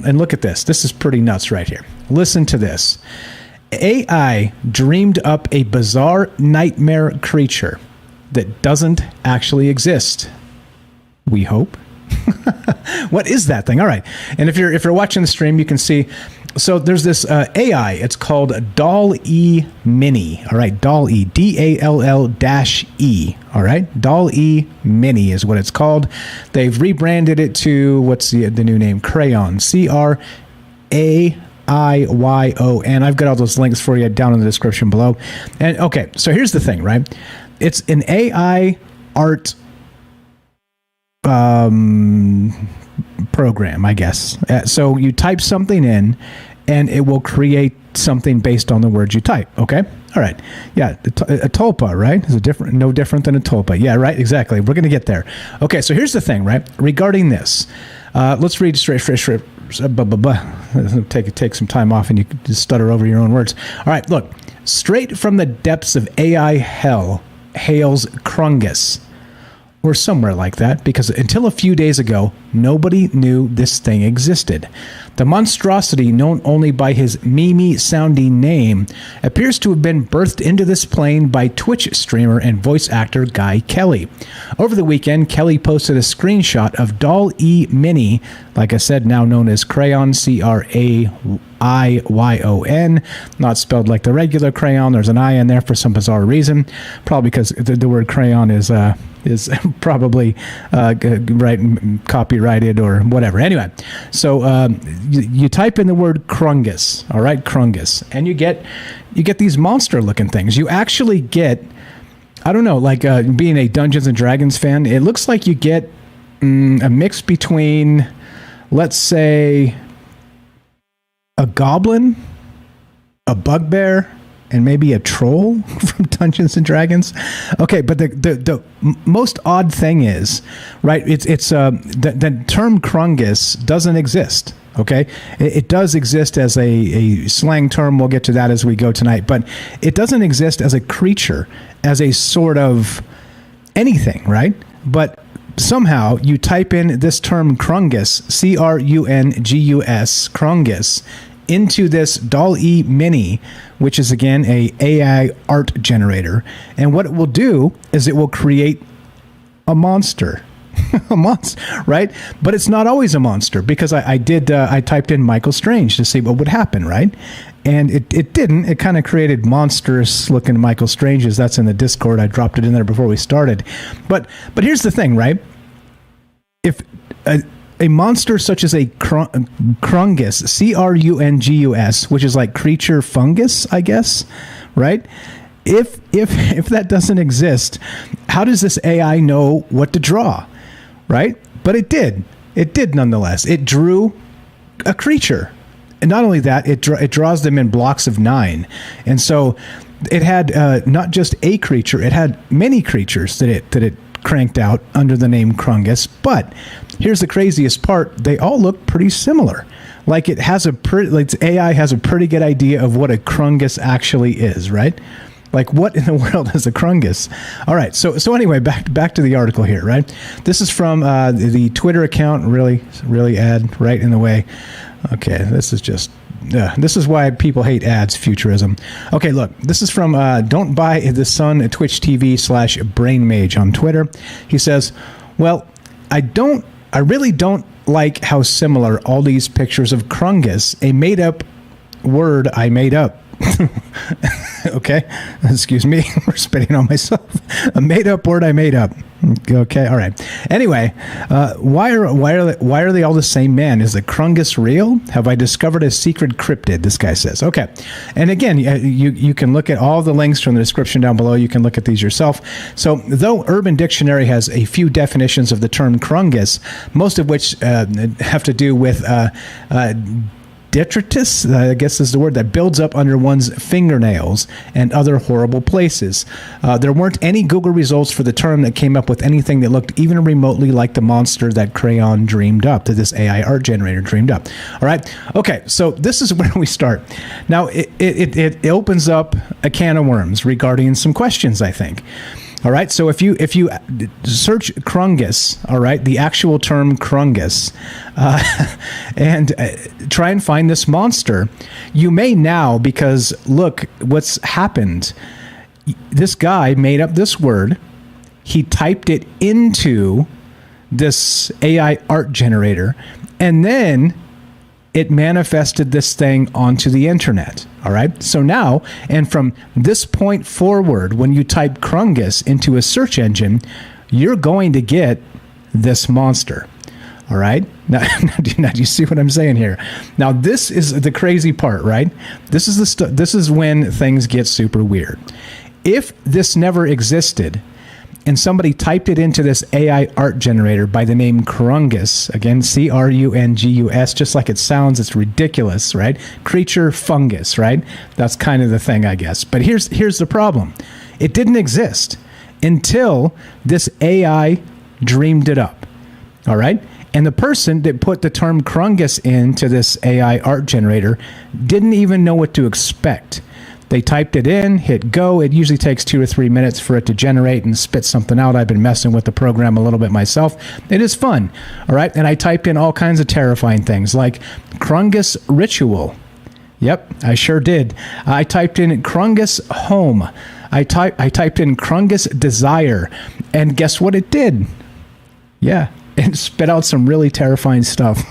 And look at this. This is pretty nuts right here. Listen to this. AI dreamed up a bizarre nightmare creature that doesn't actually exist. We hope. What is that thing? All right. And if you're watching the stream, you can see. So there's this AI. It's called Doll-E Mini. All right. Doll-E. DALL-E. All right. Doll-E Mini is what it's called. They've rebranded it to, what's the new name? Crayon. CRAIYON. I've got all those links for you down in the description below. And okay, so here's the thing, right? It's an AI art program, I guess. So you type something in and it will create something based on the words you type. Okay. All right. Yeah. A tulpa, right? Is no different than a tulpa. Yeah, right. Exactly. We're going to get there. Okay. So here's the thing, right? Regarding this, let's read straight. Take some time off and you can just stutter over your own words. All right. Look, straight from the depths of AI hell hails Crungus. Or somewhere like that, because until a few days ago, nobody knew this thing existed. The monstrosity, known only by his Mimi-sounding name, appears to have been birthed into this plane by Twitch streamer and voice actor Guy Kelly. Over the weekend, Kelly posted a screenshot of Doll-E Mini, like I said, now known as Crayon, CRAIYON, not spelled like the regular crayon. There's an I in there for some bizarre reason, probably because the word crayon is probably copyrighted or whatever. Anyway, so you type in the word Crungus, all right, Crungus, and you get these monster-looking things. You actually get, I don't know, like being a Dungeons and Dragons fan, it looks like you get a mix between, let's say, a goblin, a bugbear, and maybe a troll from Dungeons and Dragons. Okay, but the most odd thing is, right? It's the term Crungus doesn't exist. Okay, it does exist as a slang term. We'll get to that as we go tonight, but it doesn't exist as a creature, as a sort of anything, right? But somehow you type in this term Crungus, CRUNGUS, Crungus, into this Doll-E Mini, which is again a AI art generator, and what it will do is it will create a monster. A monster, right? But it's not always a monster, because I typed in Michael Strange to see what would happen, right? And it didn't. It kind of created monstrous looking Michael Stranges. That's in the Discord. I dropped it in there before we started. But here's the thing, right? If a monster such as a Crungus, CRUNGUS, which is like creature fungus, I guess, right? If that doesn't exist, how does this AI know what to draw, right? But it did. It did nonetheless. It drew a creature. And not only that, it draws them in blocks of 9. And so it had not just a creature, it had many creatures that it cranked out under the name Crungus. But here's the craziest part: they all look pretty similar. Like AI has a pretty good idea of what a Crungus actually is, right? Like, what in the world is a Crungus? All right, so anyway, back to the article here, right? This is from the Twitter account. Really ad right in the way. Okay, this is just. This is why people hate ads, futurism. Okay, look, this is from Don't Buy the Sun Twitch TV /BrainMage on Twitter. He says, well, I really don't like how similar all these pictures of Crungus, a made-up word I made up. Okay, excuse me, we're spitting on myself. A made-up word I made up. Okay, all right. Anyway, why are they all the same man? Is the Crungus real? Have I discovered a secret cryptid? This guy says. Okay, and again, you can look at all the links from the description down below. You can look at these yourself. So, though Urban Dictionary has a few definitions of the term Crungus, most of which have to do with detritus, I guess is the word, that builds up under one's fingernails and other horrible places. There weren't any Google results for the term that came up with anything that looked even remotely like the monster that Crayon dreamed up, that this AI art generator dreamed up. All right. Okay. So this is where we start. Now, it opens up a can of worms regarding some questions, I think. All right. So if you search Crungus, all right, the actual term Crungus, and try and find this monster, you may now, because look what's happened. This guy made up this word. He typed it into this AI art generator, and then it manifested this thing onto the internet. All right. So now, and from this point forward, when you type Crungus into a search engine, you're going to get this monster. All right. Now, do you see what I'm saying here? Now, this is the crazy part, right? This is when things get super weird. If this never existed, and somebody typed it into this AI art generator by the name Crungus, again, Crungus, just like it sounds, it's ridiculous, right? Creature fungus, right? That's kind of the thing, I guess. But here's the problem. It didn't exist until this AI dreamed it up, all right? And the person that put the term Crungus into this AI art generator didn't even know what to expect. They typed it in, hit go. It usually takes 2 or 3 minutes for it to generate and spit something out. I've been messing with the program a little bit myself. It is fun, all right? And I typed in all kinds of terrifying things like Crungus ritual. Yep, I sure did. I typed in Crungus home. I typed in Crungus desire. And guess what it did? Yeah, it spit out some really terrifying stuff.